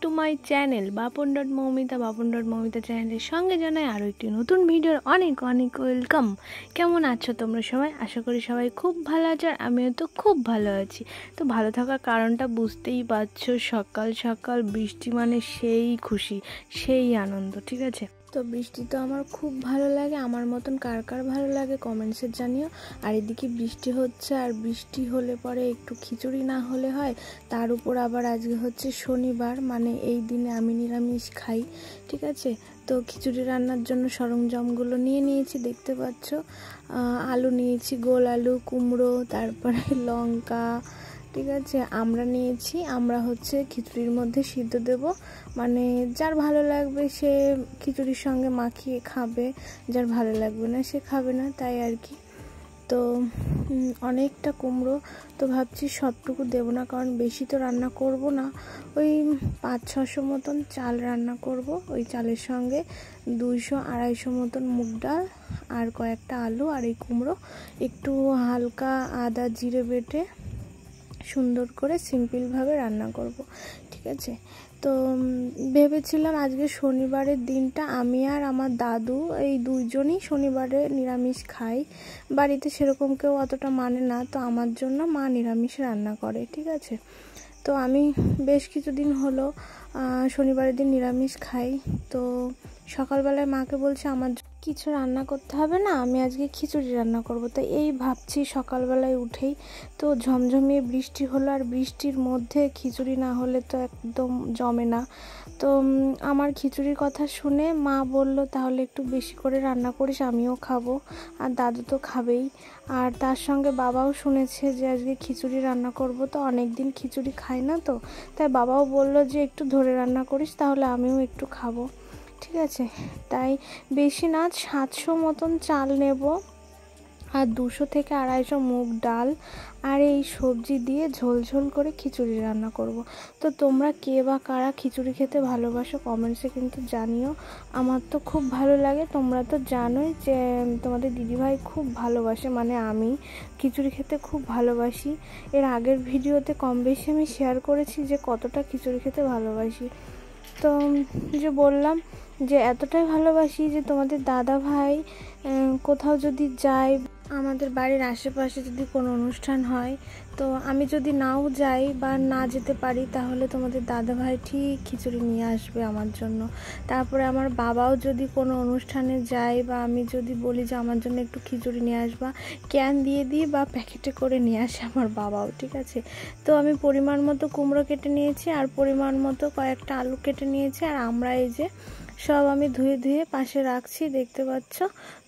To my channel বাপন.মৌমিতা চ্যানেলের সঙ্গে জানাই আরও একটি নতুন ভিডিওর অনেক অনেক ওয়েলকাম। কেমন আছো তোমরা সবাই? আশা করি সবাই খুব ভালো আছো, আর আমিও তো খুব ভালো আছি। তো ভালো থাকার কারণটা বুঝতেই পারছো, সকাল সকাল বৃষ্টি মানে সেই খুশি, সেই আনন্দ। ঠিক আছে, তো বৃষ্টি তো আমার খুব ভালো লাগে। আমার মতন কার কার ভালো লাগে কমেন্টসে জানিও। আর এদিকে বৃষ্টি হচ্ছে, আর বৃষ্টি হলে পরে একটু খিচুড়ি না হলে হয়। তার উপর আবার আজকে হচ্ছে শনিবার, মানে এই দিনে আমি নিরামিষ খাই। ঠিক আছে, তো খিচুড়ি রান্নার জন্য সরঞ্জামগুলো নিয়ে নিয়েছি, দেখতে পাচ্ছ। আলু নিয়েছি, গোল আলু, কুমড়ো, তারপরে লঙ্কা। ঠিক আছে, আমরা নিয়েছি, আমরা হচ্ছে খিচুড়ির মধ্যে সিদ্ধ দেব। মানে যার ভালো লাগবে সে খিচুড়ির সঙ্গে মাখিয়ে খাবে, যার ভালো লাগবে না সে খাবে না, তাই আর কি। তো অনেকটা কুমড়ো, তো ভাবছি সবটুকু দেবো না, কারণ বেশি তো রান্না করব না। ওই 500-600 মতন চাল রান্না করব। ওই চালের সঙ্গে 200-250 মতন মুগ ডাল, আর কয়েকটা আলু, আর এই কুমড়ো। একটু হালকা আদা জিরে বেটে সুন্দর করে সিম্পলভাবে রান্না করব। ঠিক আছে, তো ভেবেছিলাম আজকে শনিবারের দিনটা আমি আর আমার দাদু এই দুইজনই শনিবারে নিরামিষ খাই। বাড়িতে সেরকম কেউ অতটা মানে না, তো আমার জন্য মা নিরামিষ রান্না করে। ঠিক আছে, তো আমি বেশ কিছুদিন হলো শনিবারের দিন নিরামিষ খাই। তো সকালবেলায় মাকে বলছে আমার কিছু রান্না করতে হবে না, আমি আজকে খিচুড়ি রান্না করব। তো এই ভাবছি সকালবেলায় উঠেই তো ঝমঝমিয়ে বৃষ্টি হলো, আর বৃষ্টির মধ্যে খিচুড়ি না হলে তো একদম জমে না। তো আমার খিচুড়ির কথা শুনে মা বলল তাহলে একটু বেশি করে রান্না করিস, আমিও খাবো, আর দাদু তো খাবেই। আর তার সঙ্গে বাবাও শুনেছে যে আজকে খিচুড়ি রান্না করব, তো অনেক দিন খিচুড়ি খাই না, তো তাই বাবাও বলল যে একটু ধরে রান্না করিস, তাহলে আমিও একটু খাবো। ঠিক আছে, তাই বেশি না 700 মতন চাল নেব, আর 200-250 মুগ ডাল, আর এই সবজি দিয়ে ঝোল ঝোল করে খিচুড়ি রান্না করব। তো তোমরা কে বা কারা খিচুড়ি খেতে ভালোবাসো কমেন্টসে কিন্তু জানিও। আমার তো খুব ভালো লাগে, তোমরা তো জানোই যে তোমাদের দিদিভাই খুব ভালোবাসে, মানে আমি খিচুড়ি খেতে খুব ভালোবাসি। এর আগের ভিডিওতে কম বেশি আমি শেয়ার করেছি যে কতটা খিচুড়ি খেতে ভালোবাসি। তো যে বললাম যে এতটাই ভালোবাসি যে তোমাদের দাদা ভাই কোথাও যদি যায়, আমাদের বাড়ির আশেপাশে যদি কোনো অনুষ্ঠান হয়, তো আমি যদি নাও যাই বা না যেতে পারি, তাহলে তোমাদের দাদা ভাই ঠিক খিচুড়ি নিয়ে আসবে আমার জন্য। তারপরে আমার বাবাও যদি কোনো অনুষ্ঠানে যায়, বা আমি যদি বলি যে আমার জন্য একটু খিচুড়ি নিয়ে আসবা, ক্যান দিয়ে দিই বা প্যাকেটে করে নিয়ে আসে আমার বাবাও। ঠিক আছে, তো আমি পরিমাণ মতো কুমড়ো কেটে নিয়েছি, আর পরিমাণ মতো কয়েকটা আলু কেটে নিয়েছি, আর আমরা এই যে সব আমি ধুয়ে ধুয়ে পাশে রাখছি, দেখতে পাচ্ছ।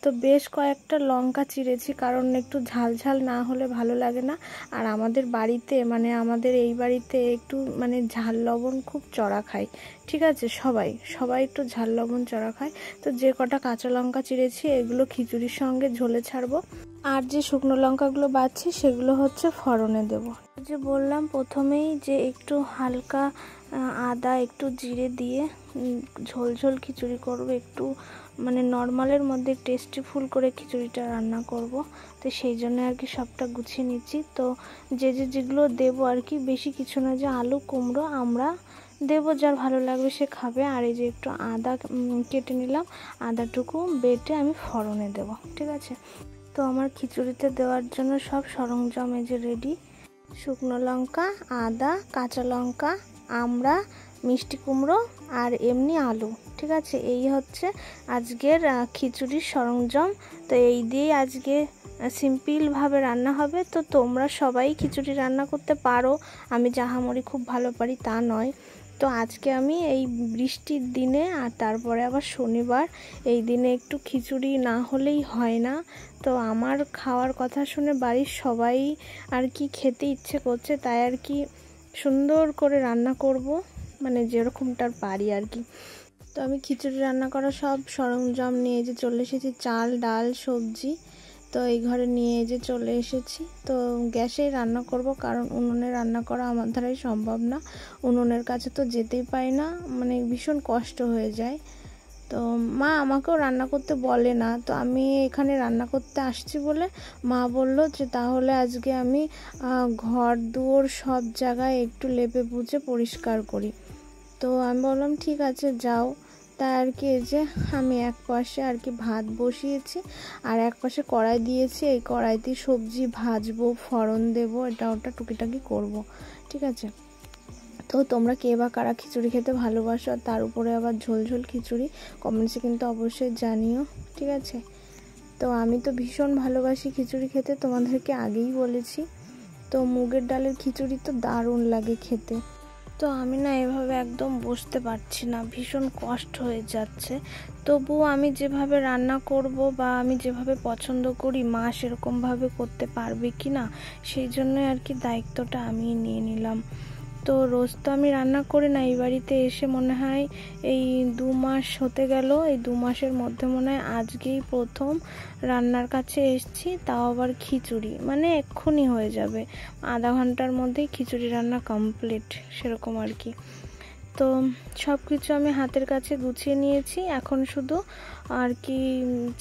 তো বেশ কয়েকটা লঙ্কা চিড়েছি, কারণ একটু ঝাল ঝাল না হলে ভালো লাগে না। আর আমাদের বাড়িতে, মানে আমাদের এই বাড়িতে একটু মানে ঝাল লবণ খুব চড়া খায়। ঠিক আছে, সবাই একটু ঝাল লবণ চড়া খায়। তো যে কটা কাঁচা লঙ্কা চিড়েছি এগুলো খিচুড়ির সঙ্গে ঝোলে ছাড়বো, আর যে শুকনো লঙ্কাগুলো বাচ্ছি সেগুলো হচ্ছে ফোড়নে দেব। যে বললাম প্রথমেই যে একটু হালকা আদা একটু জিরে দিয়ে ঝোল ঝোল খিচুড়ি করব, একটু মানে নর্মালের মধ্যে টেস্টিফুল করে খিচুড়িটা রান্না করব। তো সেই জন্য আর কি সবটা গুছিয়ে নিচ্ছি। তো যেগুলো দেবো আর কি, বেশি কিছু না, যে আলু কুমড়ো আমরা দেবো, যার ভালো লাগবে সে খাবে। আর এই যে একটু আদা কেটে নিলাম, আদাটুকু বেটে আমি ফোড়নে দেব। ঠিক আছে, তো আমার খিচুড়িতে দেওয়ার জন্য সব সরঞ্জাম এই যে রেডি। শুকনো লঙ্কা, আদা, কাঁচা লঙ্কা, আমরা, মিষ্টি কুমড়ো, আর এমনি আলু। ঠিক আছে, এই হচ্ছে আজকের খিচুড়ির সরঞ্জাম। তো এই দিয়েই আজকে সিম্পলভাবে রান্না হবে। তো তোমরা সবাই খিচুড়ি রান্না করতে পারো, আমি জাহামরি খুব ভালো পারি তা নয়। তো আজকে আমি এই বৃষ্টির দিনে, আর তারপরে আবার শনিবার, এই দিনে একটু খিচুড়ি না হলেই হয় না। তো আমার খাওয়ার কথা শুনে বাড়ির সবাই আর কি খেতে ইচ্ছে করছে, তাই আর কি সুন্দর করে রান্না করব, মানে যেরকমটার পারি আর কি। তো আমি খিচুড়ি রান্না করা সব সরঞ্জাম নিয়ে যে চলে এসেছি, চাল ডাল সবজি, তো এই ঘরে নিয়ে যে চলে এসেছি। তো গ্যাসেই রান্না করব, কারণ উনুনে রান্না করা আমার দ্বারাই সম্ভব না। উনুনের কাছে তো যেতেই পারি না, মানে ভীষণ কষ্ট হয়ে যায়। তো মা আমাকেও রান্না করতে বলে না, তো আমি এখানে রান্না করতে আসছি বলে মা বলল যে তাহলে আজকে আমি ঘর দুয়ার সব জায়গায় একটু লেপে পুছে পরিষ্কার করি। তো তো আমি বললাম ঠিক আছে যাও। তাই আর কি এই যে আমি এক পাশে আর কি ভাত বসিয়েছি আর এক পাশে কড়াই দিয়েছি, এই কড়াইতে সবজি ভাজবো, ফোড়ন দেবো, এটা ওটা টুকিটাকি করব, ঠিক আছে। তো তোমরা কে বা কারা খিচুড়ি খেতে ভালোবাসো আর তার উপরে আবার ঝোল ঝোল খিচুড়ি, কমেন্টসে কিন্তু অবশ্যই জানিও, ঠিক আছে। তো আমি তো ভীষণ ভালোবাসি খিচুড়ি খেতে, তোমাদেরকে আগেই বলেছি। তো মুগের ডালের খিচুড়ি তো দারুণ লাগে খেতে। তো আমি না এভাবে একদম বসতে পারছি না, ভীষণ কষ্ট হয়ে যাচ্ছে। তবুও আমি যেভাবে রান্না করব বা আমি যেভাবে পছন্দ করি মা সেরকমভাবে করতে পারবে কি না, সেই জন্য আর কি দায়িত্বটা আমি নিয়ে নিলাম। তো রোজ তো আমি রান্না করি না, এই বাড়িতে এসে মনে হয় এই 2 মাস হতে গেল। এই 2 মাসের মধ্যে মনে হয় আজকেই প্রথম রান্নার কাছে এসেছি, তাও আবার খিচুড়ি, মানে এক্ষুনি হয়ে যাবে, আধা ঘন্টার মধ্যেই খিচুড়ি রান্না কমপ্লিট, সেরকম আর কি। তো সব কিছু আমি হাতের কাছে গুছিয়ে নিয়েছি, এখন শুধু আর কি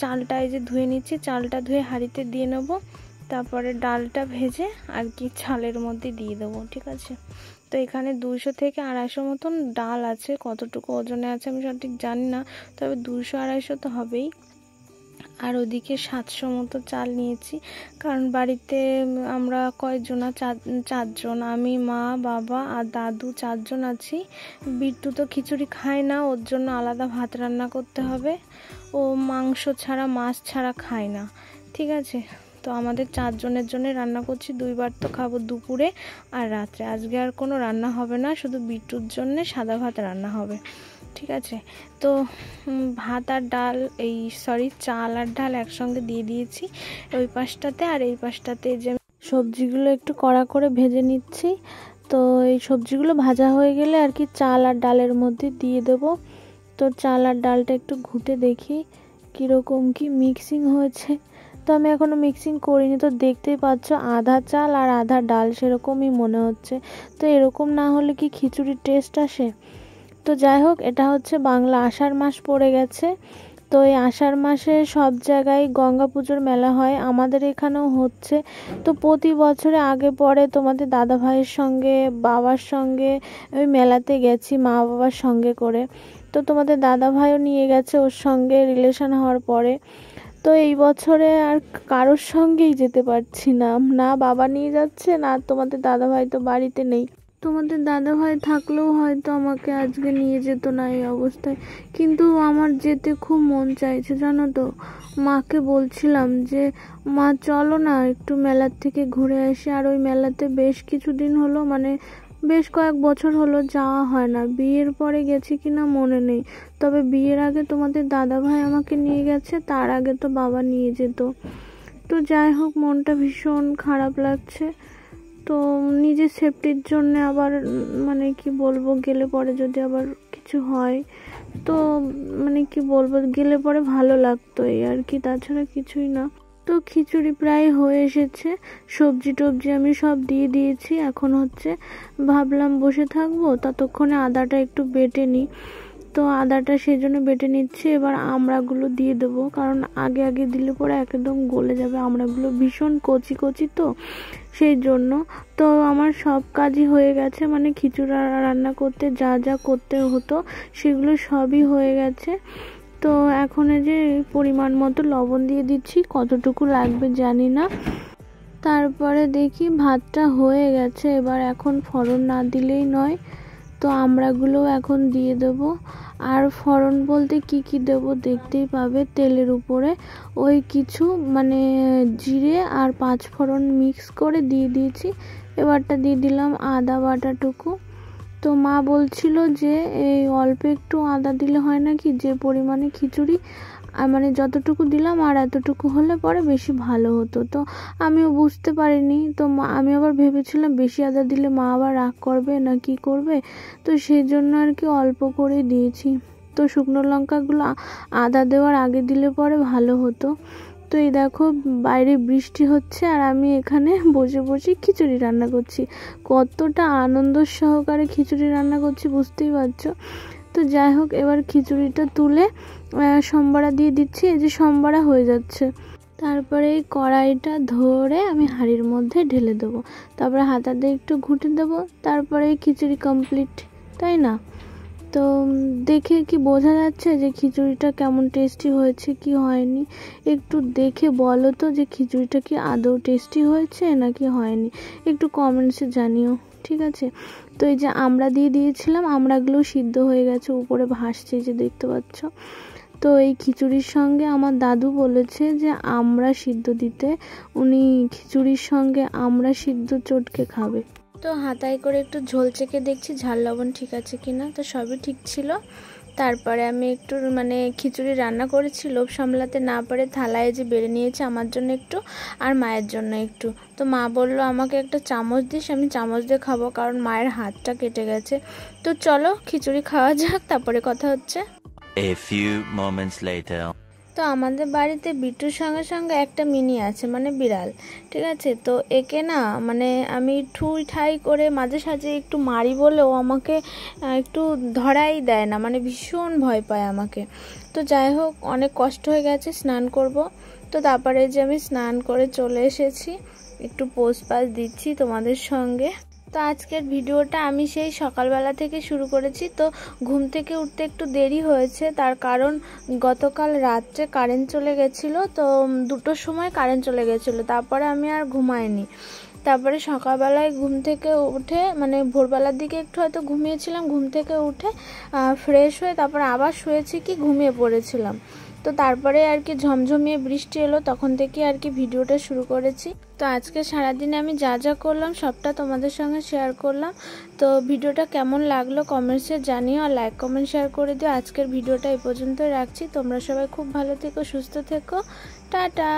চালটা এই যে ধুয়ে নিচ্ছি, চালটা ধুয়ে হাঁড়িতে দিয়ে নেব, তারপরে ডালটা ভেজে আর কি চালের মধ্যে দিয়ে দেবো, ঠিক আছে। তো এখানে 200 থেকে 250 মতন ডাল আছে, কতটুকু ওজনে আছে আমি সঠিক জানি না, তবে 200-250 তো হবেই। আর ওদিকে 700 মতো চাল নিয়েছি, কারণ বাড়িতে আমরা কয়েকজনা, 4 জন, আমি, মা, বাবা আর দাদু 4 জন আছি। বিট্টু তো খিচুড়ি খায় না, ওর জন্য আলাদা ভাত রান্না করতে হবে, ও মাংস ছাড়া মাছ ছাড়া খায় না, ঠিক আছে। তো আমাদের 4 জনের জন্য রান্না করছি, 2 বার তো খাবো, দুপুরে আর রাত্রে। আজকে আর কোনো রান্না হবে না, শুধু বিট্টুর জন্য সাদা ভাত রান্না হবে, ঠিক আছে। তো ভাত আর ডাল, চাল আর ডাল একসঙ্গে দিয়ে দিয়েছি ওই পাশটাতে, আর এই পাশটাতে যে সবজিগুলো একটু কড়া করে ভেজে নিচ্ছি। তো এই সবজিগুলো ভাজা হয়ে গেলে আর কি চাল আর ডালের মধ্যে দিয়ে দেবো। তো চাল আর ডালটা একটু ঘুটে দেখি কীরকম কি মিক্সিং হয়েছে। তো আমি এখনও মিক্সিং করিনি, তো দেখতেই পাচ্ছ আধা চাল আর আধা ডাল সেরকমই মনে হচ্ছে। তো এরকম না হলে কি খিচুড়ির টেস্ট আসে? তো যাই হোক, এটা হচ্ছে বাংলা আষাঢ় মাস পড়ে গেছে। তো এই আষাঢ় মাসে সব জায়গায় গঙ্গা পুজোর মেলা হয়, আমাদের এখানেও হচ্ছে। তো প্রতি বছরে আগে পরে তোমাদের দাদা ভাইয়ের সঙ্গে, বাবার সঙ্গে ওই মেলাতে গেছি মা বাবার সঙ্গে করে। তো তোমাদের দাদা ভাইও নিয়ে গেছে ওর সঙ্গে রিলেশন হওয়ার পরে। তো এই বছরে আর কারোর সঙ্গেই যেতে পারছি না, না বাবা নিয়ে যাচ্ছে, না তোমাদের দাদা ভাই তো বাড়িতে নেই। তোমাদের দাদা ভাই থাকলেও হয়তো আমাকে আজকে নিয়ে যেত না এই অবস্থায়, কিন্তু আমার যেতে খুব মন চাইছে জানো তো। মাকে বলছিলাম যে মা চলো না একটু মেলার থেকে ঘুরে আসি। আর ওই মেলাতে বেশ কিছুদিন হলো, মানে বেশ কয়েক বছর হলো যাওয়া হয় না, বিয়ের পরে গেছি কিনা মনে নেই, তবে বিয়ের আগে তোমাদের দাদা ভাই আমাকে নিয়ে গেছে, তার আগে তো বাবা নিয়ে যেত। তো যাই হোক, মনটা ভীষণ খারাপ লাগছে। তো নিজের সেফটির জন্য আবার মানে কি বলবো, গেলে পরে যদি আবার কিছু হয় তো মানে কি বলবো, গেলে পরে ভালো লাগতো এই আর কি, তাছাড়া কিছুই না। তো খিচুড়ি প্রায় হয়ে এসেছে, সবজি টবজি আমি সব দিয়ে দিয়েছি, এখন হচ্ছে ভাবলাম বসে থাকবো, ততক্ষণে আদাটা একটু বেটে নিই। তো আদাটা সেই জন্য বেটে নিচ্ছি। এবার আমড়াগুলো দিয়ে দেবো, কারণ আগে আগে দিলে পরে একদম গলে যাবে, আমড়াগুলো ভীষণ কচি কচি, তো সেই জন্য। তো আমার সব কাজই হয়ে গেছে, মানে খিচুড়ি রান্না করতে যা যা করতে হতো সেগুলো সবই হয়ে গেছে। তো এখন এই যে পরিমাণ মতো লবণ দিয়ে দিচ্ছি, কতটুকু লাগবে জানি না। তারপরে দেখি ভাতটা হয়ে গেছে, এবার এখন ফোড়ন না দিলেই নয়। তো আমড়াগুলো এখন দিয়ে দেব। আর ফোড়ন বলতে কি কি দেব দেখতেই পাবে, তেলের উপরে ওই কিছু মানে জিরে আর 5 ফোড়ন মিক্স করে দিয়ে দিয়েছি। এবারটা দিয়ে দিলাম আদা বাটাটুকু। তো মা বলছিল যে এই অল্প একটু আদা দিলে হয় নাকি, যে পরিমাণে খিচুড়ি মানে যতটুকু দিলাম আর এতটুকু হলে পরে বেশি ভালো হতো। তো আমিও বুঝতে পারিনি, তো আমি আবার ভেবেছিলাম বেশি আদা দিলে মা আবার রাগ করবে না কি করবে, তো সেই জন্য আর কি অল্প করে দিয়েছি। তো শুকনো লঙ্কাগুলো আদা দেওয়ার আগে দিলে পরে ভালো হতো। তো এই দেখো বাইরে বৃষ্টি হচ্ছে আর আমি এখানে বসে বসে খিচুড়ি রান্না করছি, কতটা আনন্দ সহকারে খিচুড়ি রান্না করছি বুঝতেই পারছো। তো যাই হোক, এবার খিচুড়িটা তুলে সম্বরা দিয়ে দিচ্ছি, এই যে সম্বরা হয়ে যাচ্ছে। তারপরে এই কড়াইটা ধরে আমি হাঁড়ির মধ্যে ঢেলে দেবো, তারপরে হাতা দিয়ে একটু ঘুঁটে দেবো, তারপরে খিচুড়ি কমপ্লিট, তাই না? তো দেখে কি বোঝা যাচ্ছে যে খিচুড়িটা কেমন টেস্টি হয়েছে কি হয়নি? একটু দেখে বলো তো যে খিচুড়িটা কি আদৌ টেস্টি হয়েছে নাকি হয়নি, একটু কমেন্টসে জানিও, ঠিক আছে? তো এই যে আমরা দিয়ে দিয়েছিলাম, আমড়াগুলো সিদ্ধ হয়ে গেছে, উপরে ভাসছে যে দেখতে পাচ্ছ। তো এই খিচুড়ির সঙ্গে আমার দাদু বলেছে যে আমড়া সিদ্ধ দিতে, উনি খিচুড়ির সঙ্গে আমড়া সিদ্ধ চটকে খাবে। তো হাতায় করে একটু ঝোল চেকে দেখছি ঝাল লবণ ঠিক আছে কিনা, তো সবই ঠিক ছিল। তারপরে আমি একটু মানে খিচুড়ি রান্না করেছি, লোভ সামলাতে না পারে থালায় যে বেড়ে নিয়েছে আমার জন্য একটু আর মায়ের জন্য একটু। তো মা বলল আমাকে একটা চামচ দিস, আমি চামচ দিয়ে খাবো কারণ মায়ের হাতটা কেটে গেছে। তো চলো খিচুড়ি খাওয়া যাক, তারপরে কথা হচ্ছে। A few moments later. তো আমাদের বাড়িতে বিট্টুর সঙ্গে সঙ্গে একটা মিনি আছে, মানে বিড়াল, ঠিক আছে? তো একে না মানে আমি ঠুই ঠাই করে মাঝে সাঝে একটু মারি বলেও আমাকে একটু ধরাই দেয় না, মানে ভীষণ ভয় পায় আমাকে। তো যাই হোক, অনেক কষ্ট হয়ে গেছে, স্নান করব। তো তারপরে যে আমি স্নান করে চলে এসেছি, একটু পোজ পাস দিচ্ছি তোমাদের সঙ্গে। তো আজকের ভিডিওটা আমি সেই সকালবেলা থেকে শুরু করেছি। তো ঘুম থেকে উঠতে একটু দেরি হয়েছে, তার কারণ গতকাল রাত্রে কারেন্ট চলে গেছিলো। তো 2টোর সময় কারেন্ট চলে গেছিলো, তারপরে আমি আর ঘুমাইনি। তারপরে সকালবেলায় ঘুম থেকে উঠে মানে ভোরবেলার দিকে একটু হয়তো ঘুমিয়েছিলাম, ঘুম থেকে উঠে ফ্রেশ হয়ে তারপরে আবার শুয়েছি কি ঘুমিয়ে পড়েছিলাম। তো তারপরে আর কি ঝমঝমিয়ে বৃষ্টি এলো, তখন থেকে আর কি ভিডিওটা শুরু করেছি। তো আজকে সারাদিনে আমি যা যা করলাম সবটা তোমাদের সঙ্গে শেয়ার করলাম। তো ভিডিওটা কেমন লাগলো কমেন্টসে জানিও, আর লাইক কমেন্ট শেয়ার করে দিও। আজকের ভিডিওটা এই পর্যন্তই রাখছি। তোমরা সবাই খুব ভালো থেকো, সুস্থ থেকো, টাটা।